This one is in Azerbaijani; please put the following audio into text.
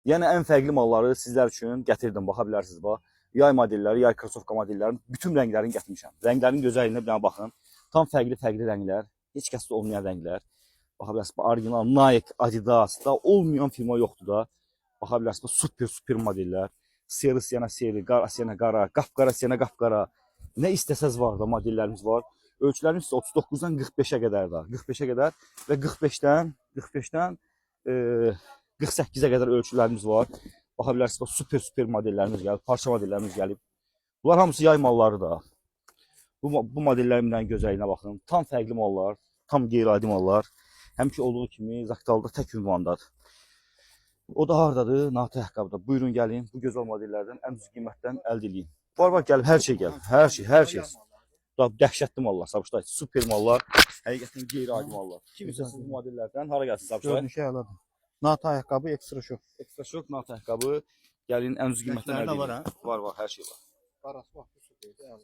Yəni ən fərqli malları sizlər üçün gətirdim, baxa bilərsiniz bax. Yay modelləri, yay krossovka modellərinin bütün rənglərini gətirmişəm. Rənglərin gözəlliyinə bir dənə baxın. Tam fərqli rənglər, heç kəsdə olmayan rənglər. Baxa bilərsiniz, orijinal Nike, Adidas da olmayan firma yoxdur da. Baxa bilərsiniz, super modellər. Seri siyana seri, qara siyana qara, qapqara siyana qapqara. Nə istəsəz var da modellərimiz var. Ölçülərimiz isə 39-dan 45-ə qədər da. 45-ə qədər və 45-dən 48-ə qədər ölçülərimiz var. Baxa bilərsiniz, super modellərimiz gəlib, parça modellərimiz gəlib. Bunlar hamısı yay malları da. Bu modellərin gözəlliyinə baxın. Tam fərqli mallar, tam qeyri-adi mallar. Həmişə olduğu kimi Zaqatalda tək ünvandadır. O da hardadır? Natə ayaqqabıda. Buyurun gəlin, bu gözəl modellərdən ən düz qiymətdən əldə edin. Var gəlib, hər şey gəlib. Hər şey. Dəhşətli mallar, Sabışday. Super mallar, həqiqətən qeyri-adi mallar. Kimsə siz bu modellərdən hara gəlsin Sabışday? Görünüşü elədir. Natə ayaqqabı, ekstra şok. Ekstra şok, natə ayaqqabı. Gəlin ən düz qiymətdən əldə edin. Var, hər şey var. Parası vaxtı super.